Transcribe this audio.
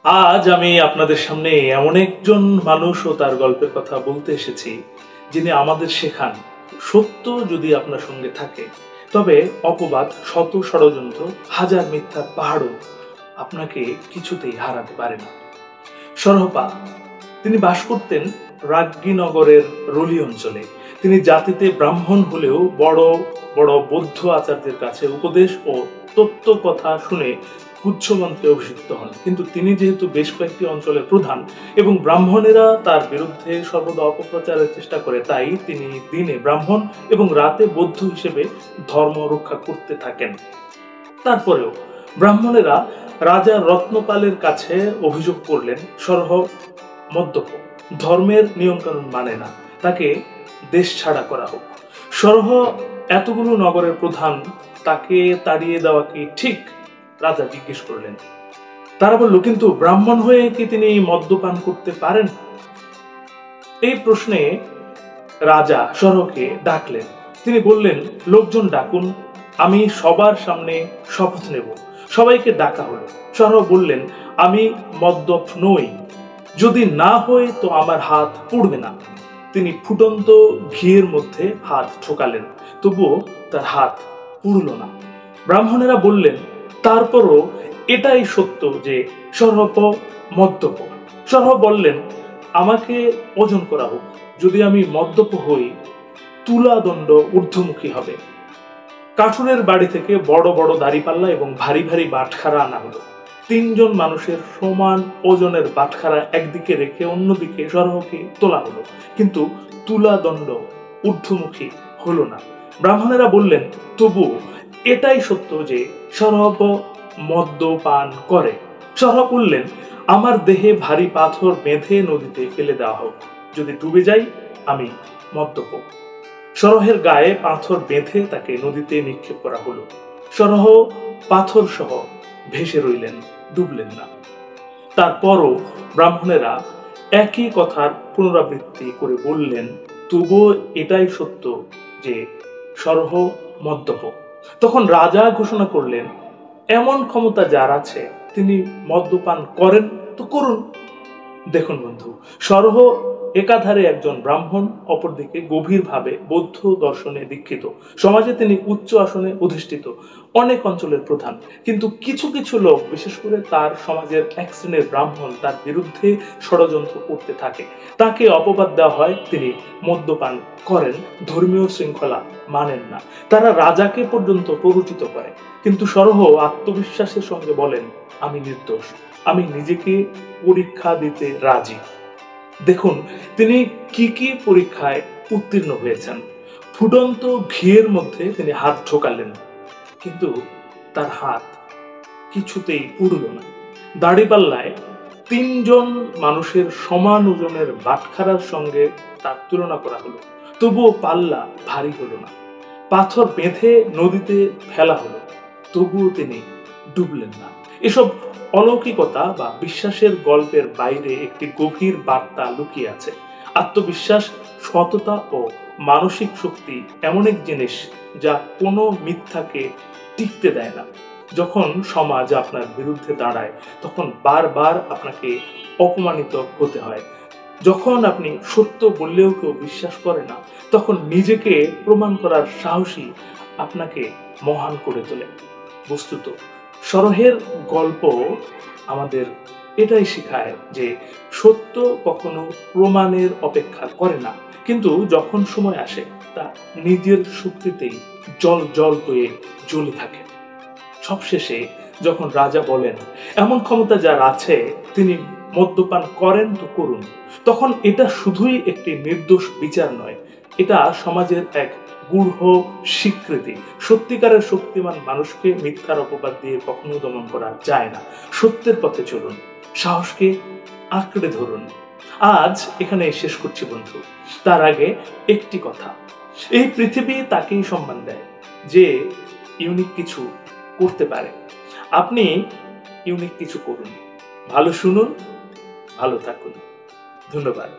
আজ আমি আপনাদের সামনে এমন একজন মানুষ ও তার গল্পের কথা বলতে এসেছি, যিনি আমাদের শেখান সত্য যদি আপনার সঙ্গে থাকে তবে অপবাদ, শত ষড়যন্ত্র, হাজার মিথ্যার পাহাড়ও আপনাকে কিছুতেই হারাতে পারে না। সরহপা তিনি বাস করতেন রাজ্ঞীনগরের রলি অঞ্চলে। তিনি জাতিতে ব্রাহ্মণ হলেও বড় বড় বৌদ্ধ আচার্যের কাছে উপদেশ ও তত্ত্ব কথা শুনে গুচ্ছমন্ত্রে অভিষিক্ত হন। কিন্তু তিনি যেহেতু বেশ কয়েকটি অঞ্চলের প্রধান এবং ব্রাহ্মণেরা তার বিরুদ্ধে সর্বদা অপপ্রচারের চেষ্টা করে, তাই তিনি দিনে ব্রাহ্মণ এবং রাতে বৌদ্ধ হিসেবে ধর্ম রক্ষা করতে থাকেন। তারপরেও ব্রাহ্মণেরা রাজা রত্নপালের কাছে অভিযোগ করলেন সরহ মদ্যপ, ধর্মের নিয়মকানুন মানে না, তাকে দেশ ছাড়া করা হোক। সরহ এতগুলো নগরের প্রধান, তাকে তাড়িয়ে দেওয়া কি ঠিক? রাজা জিজ্ঞেস করলেন। তারা বলল, কিন্তু ব্রাহ্মণ হয়ে কি তিনি মদ্যপান করতে পারেন? এই প্রশ্নে রাজা সরহকে ডাকলেন। তিনি বললেন, লোকজন ডাকুন, আমি সবার সামনে শপথ নেব। সবাইকে ডাকা হলো। সরহ বললেন, আমি মদ্যপ নই, যদি না হয় তো আমার হাত পুড়বে না। তিনি ফুটন্ত ঘিয়ের মধ্যে হাত ঠোকালেন, তবুও তার হাত পুড়ল না। ব্রাহ্মণেরা বললেন, তারপরও এটাই সত্য যে সরহ মদ্যপ। সরহ বললেন, আমাকে ওজন করা হোক, যদি আমি মদ্যপ হই তুলাদণ্ড ঊর্ধ্বমুখী হবে। কাঠুরের বাড়ি থেকে বড় বড় দাড়িপাল্লা এবং ভারী ভারী বাটখারা আনা হলো। তিনজন মানুষের সমান ওজনের বাটখারা একদিকে রেখে অন্যদিকে সরহকে তোলা হলো, কিন্তু তুলাদণ্ড ঊর্ধ্বমুখী হলো না। ব্রাহ্মণেরা বললেন, তবু এটাই সত্য যে সরহ মদ্যপান করে। সরহ বললেন, আমার দেহে ভারী পাথর বেঁধে নদীতে ফেলে দেওয়া হোক, যদি ডুবে যাই আমি মদ্যপ। সরহের গায়ে পাথর বেঁধে তাকে নদীতে নিক্ষেপ করা হলো। সরহ পাথর সহ ভেসে রইলেন, ডুবলেন না। তারপরও ব্রাহ্মণেরা একই কথার পুনরাবৃত্তি করে বললেন, তবুও এটাই সত্য যে সরহ মদ্যপ। তখন রাজা ঘোষণা করলেন, এমন ক্ষমতা যার আছে তিনি মদ্যপান করেন তো করুন। দেখুন বন্ধু, সরহ একাধারে একজন ব্রাহ্মণ, অপরদিকে গভীরভাবে বৌদ্ধ দর্শনে দীক্ষিত। সমাজে তিনি উচ্চ আসনে অধিষ্ঠিত, অনেক অঞ্চলের প্রধান। কিন্তু কিছু কিছু লোক, বিশেষ করে তার সমাজের এক শ্রেণীর ব্রাহ্মণ, তার বিরুদ্ধে ষড়যন্ত্র করতে থাকে। তাকে অপবাদ দেওয়া হয় তিনি মদ্যপান করেন, ধর্মীয় শৃঙ্খলা মানেন না। তারা রাজাকে পর্যন্ত প্ররোচিত করে। কিন্তু সরহ আত্মবিশ্বাসের সঙ্গে বলেন, আমি নির্দোষ, আমি নিজেকে পরীক্ষা দিতে রাজি। দেখুন তিনি কি কি পরীক্ষায় উত্তীর্ণ হয়েছেন। ফুটন্ত ঘিয়ের মধ্যে তিনি হাত ঢোকালেন, কিন্তু তার হাত কিছুতেই পুড়ল না। দাড়িপাল্লায় তিনজন মানুষের সমান ওজনের বাটখারার সঙ্গে তার তুলনা করা হলো, তবুও পাল্লা ভারী হলো না। পাথর বেঁধে নদীতে ফেলা হলো, তবুও তিনি ডুবলেন না। এসব অলৌকিকতা বা বিশ্বাসের গল্পের বাইরে একটি গভীর বার্তা লুকিয়ে আছে। আত্মবিশ্বাস, সততা ও মানসিক শক্তি এমন এক জিনিস যা কোনো মিথ্যাকে টিকতে দেয় না। যখন সমাজ আপনার বিরুদ্ধে দাঁড়ায়, তখন বারবার আপনাকে অপমানিত হতে হয়। যখন আপনি সত্য বললেও কেউ বিশ্বাস করে না, তখন নিজেকে প্রমাণ করার সাহসী আপনাকে মহান করে তোলে। বস্তুত সরহের গল্প আমাদের এটাই শেখায় যে সত্য কখনো প্রমাণের অপেক্ষা করে না, কিন্তু যখন সময় আসে তা নিজের শক্তিতেই জল জল হয়ে জ্বলে থাকে। সবশেষে যখন রাজা বলেন, এমন ক্ষমতা যার আছে তিনি মদ্যপান করেন তো করুন, তখন এটা শুধুই একটি নির্দোষ বিচার নয়, এটা সমাজের এক গূঢ় স্বীকৃতি। সত্যিকারের শক্তিমান মানুষকে মিথ্যার অপবাদ দিয়ে কখনো দমন করা যায় না। সত্যের পথে চলুন, সাহসকে আঁকড়ে ধরুন। আজ এখানে শেষ করছি বন্ধু। তার আগে একটি কথা, এই পৃথিবী তাকেই সম্মান দেয় যে ইউনিক কিছু করতে পারে। আপনি ইউনিক কিছু করুন, ভালো শুনুন, ভালো থাকুন। ধন্যবাদ।